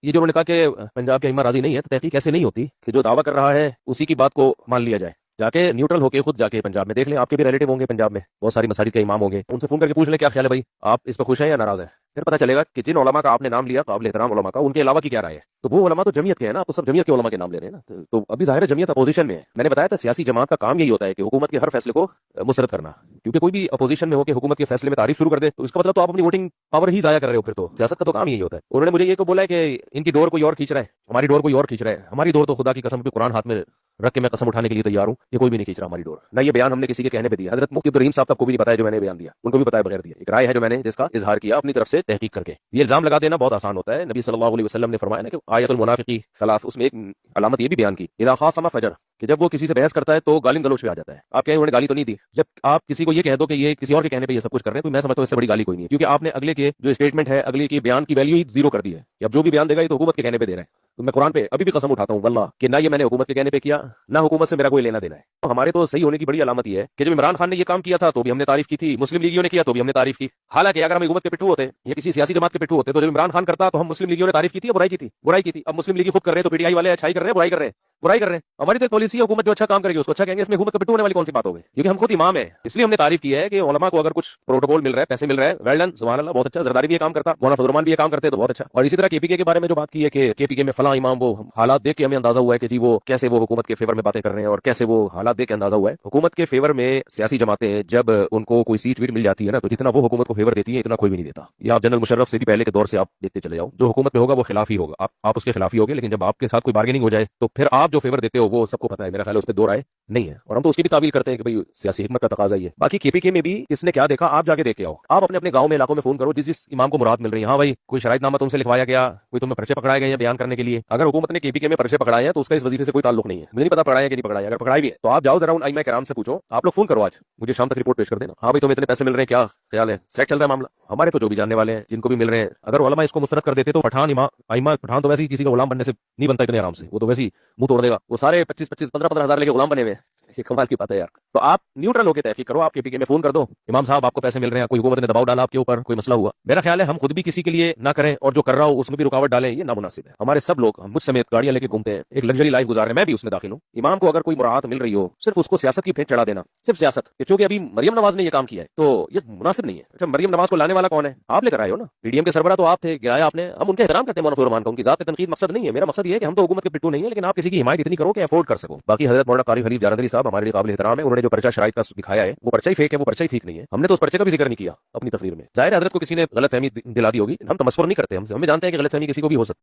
ये जो उन्होंने कहा कि पंजाब के अइम्मा राजी नहीं है, तो तहकीक ऐसे नहीं होती कि जो दावा कर रहा है उसी की बात को मान लिया जाए। जाके न्यूट्रल होके खुद जाके पंजाब में देख लें, आपके भी रिलेटिव होंगे पंजाब में, बहुत सारी मसाजिद के इमाम होंगे, उनसे फोन करके पूछ लें क्या ख्याल है भाई, आप इस पर खुश हैं या नाराज हैं। फिर पता चलेगा कि जिन उलमा का आपने नाम लिया, काबिल एहतराम उलमा का, उनके अलावा की क्या राय है। तो वो उलमा तो जमीयत के हैं ना, आप तो सब जमीयत के उलमा के नाम ले रहे हैं ना। तो अभी जाहिर है जमीयत अपोजिशन में है। मैंने बताया था सियासी जमात का काम यही होता है कि हुकूमत के हर फैसले को मुस्तरद करना, क्योंकि कोई भी अपोजिशन में होकर हुकूमत के फैसले में तारीफ शुरू कर दे तो इसका मतलब तो आप अपनी वोटिंग पावर ही जाया कर रहे हो। फिर तो सियासत का तो काम यही होता है। उन्होंने मुझे ये को बोला है कि इनकी डोर कोई और खींच रहा है, हमारी डोर कोई और खींच रहा है। हमारी डोर तो खुदा की कसम, कुरान हाथ में रख के मैं कसम उठाने के लिए तैयार हूं, ये कोई भी नहीं खींच रहा हमारी डोर। ना ये बयान हमने किसी के कहने पे दिया, हजरत मुफ्ती अब्दुल रहीम साहब तक को भी नहीं पता है जो मैंने बयान दिया, उनको भी पता है बगैर दिया। एक राय है जो मैंने जिसका इजहार किया अपनी तरफ से तहकीक करके। ये इल्जाम लगा देना बहुत आसान होता है। नबी सल्लल्लाहु अलैहि वसल्लम ने फरमाया ना कि आयतुल मुनाफिकी सलास, उसमें एक अलामत ये भी बयान की, इदा खासमा फजर, कि जब वो किसी से बहस करता है तो गाली गलोच पे आ जाता है। आप कहें उन्होंने गाली तो नहीं दी, जब आप किसी को ये कह दो कि ये किसी और के कहने पे ये सब कुछ कर रहे हैं, तो मैं समझता हूं इससे बड़ी गाली कोई नहीं है, क्योंकि आपने अगले के जो स्टेटमेंट है, अगले की बयान की वैल्यू ही जीरो कर दी है। अब जो भी बयान देगा ये तो हुकूमत के कहने पे दे रहा है। तो मैं कुरान पे अभी भी कसम उठाता हूं वल्लाह कि ना ये मैंने हुकूमत के कहने पे किया, ना हुकूमत से मेरा कोई लेना देना है। तो हमारे तो सही होने की बड़ी अलामत ये है कि जब इमरान खान ने ये काम किया था तो भी हमने तारीफ की थी, मुस्लिम लीगियों ने किया तो भी हमने तारीफ की। हालांकि अगर हम हुकूमत के पिट्ठू होते या किसी सियासी जमात के पिट्ठू होते तो जब इमरान खान करता तो हम मुस्लिम लीगियों ने तारीफ की थी या बुराई की थी? बुराई की थी। अब मुस्लिम लीगी खुद कर रहे हैं तो पीटीआई वाले अच्छाई कर रहे हैं, बुराई कर रहे हैं, बुराई कर रहे हैं। हमारी तो पॉलिसी है, हुकूमत जो अच्छा काम करेगी उसको अच्छा कहेंगे, इसमें हुकूमत का पिट्ठू होने वाली कौन सी बात हो गई? क्योंकि हम खुद इमाम है, इसलिए हमने तारीफ की है कि उलमा को अगर कुछ प्रोटोकॉल मिल रहा है, पैसे मिल रहा है, वेल डन, सुभान अल्लाह, बहुत अच्छा। जरदारी भी ये काम करता, मौलाना फजल रहमान भी ये काम करते तो बहुत अच्छा। और इसी तरह केपीके के बारे में जो बात की है कि केपीके में फलां इमाम, वो हालात देख के हमें अंदाजा हुआ है कि जी वो कैसे वो हुकूमत के फेवर में बातें कर रहे हैं और कैसे वो हालात देख के अंदाजा हुआ है। हुकूमत के फेवर में सियासी जमातें जब उनको कोई सीट वीट मिल जाती है ना, तो जितना वो हुकूमत को फेवर देती है इतना कोई भी नहीं देता। ये आप जनरल मुशर्रफ से भी पहले के दौर से आप देखते चले जाओ, जो हुकूमत में होगा वो खिलाफ ही होगा, आप उसके खिलाफ ही होगे। लेकिन जब आपके साथ कोई बार्गेनिंग हो जाए तो फिर आप जो फेवर देते हो वो सबको पता है, मेरा ख्याल है उस पर दो राय नहीं है। और हम तो उसकी भी तावील करते हैं कि भाई सियासी हिकमत का तकाजा ही है। बाकी केपीके में भी किसने क्या देखा आप जाके देख के आओ। आप अपने अपने गांव में इलाकों में फोन करो, जिस जिस इमाम को मुराद मिल रही है, हाँ भाई कोई शराइतनामा तुमसे लिखवाया गया, कोई तुम्हें पर्चे पकड़ाए गए हैं बयान करने के लिए। अगर हुकूमत ने केपीके में पर्चे पकड़ाए हैं तो उसका इस वजीफे से कोई ताल्लुक नहीं है। मुझे नहीं पता पकड़ाया कि नहीं पकड़ाया, अगर पकड़ाई भी है तो आप जाओ जरा उन आइमा किराम से पूछो। आप लोग फोन करो, आज मुझे शाम तक रिपोर्ट पेश कर देना। हाँ भाई तुम्हें इतने पैसे मिल रहे हैं, क्या ख्याल है, सेट चल रहा है मामला। हमारे तो जो भी जानने वाले हैं जिनको भी मिल रहे हैं, अगर उलमा इसको मुस्तरद कर देते तो पठान आइमा पठान तो वैसे ही किसी का गुलाम बनने से नहीं बनता इतने आराम से, वो तो वैसे ही मुंह तोड़ देगा। वो सारे 25-25, 15-15 हजार लेके गुलाम बने हुए हैं, ये कमाल की बात है यार। तो आप न्यूट्रल होकर तहकीक करो, आप केपीके में फोन कर दो, इमाम साहब आपको पैसे मिल रहे हैं, कोई हुकूमत ने दबाव डाला आपके ऊपर, कोई मसला हुआ। मेरा ख्याल है हम खुद भी किसी के लिए ना करें और जो कर रहा हो उसमें भी रुकावट डालें, ये नामुनासिब है। हमारे सब लोग, मुझ समेत, गाड़ियां लेके घूमते हैं, एक लग्जरी लाइफ गुजार रहे हैं, मैं भी उसमें दाखिल हूँ। इमाम को अगर कोई मुराद मिल रही हो, सिर्फ उसको सियासत की फेंक चढ़ा देना, सिर्फ सियासत, क्योंकि अभी मरियम नवाज ने ये काम किया है तो ये मुनासिब नहीं है। अच्छा, मरियम नवाज को लाने वाला कौन है? आप लेकर आए हो ना, पीडीएम के सरबरा तो आप थे, गिराया आपने। हम उनके एहतराम करते हैं, मौलाना फजल रहमान का, उनकी जात तनकीद मकसद नहीं है। मेरा मकसद ये है कि हम तो हुकूमत के पिट्टू नहीं है, लेकिन आप किसी की हिमायत इतनी करो कि अफोर्ड कर सको। बाकी हजरत मौलाना कारी खलीफ जारंदरी साहब हमारे लिए काबिल एहतराम है, उन्होंने जो पर्चा शराइत का दिखाया है वो पर्चा ही फेक है, वो पर्चा ही ठीक नहीं है। हमने तो उस पर्चे का भी जिक्र नहीं किया अपनी तकरीर में। जाहिर है हजरत को किसी ने गलतफहमी दिला दी होगी, हम तमस्सुर नहीं करते, हम जानते हैं कि गलतफहमी किसी को भी हो सकती है।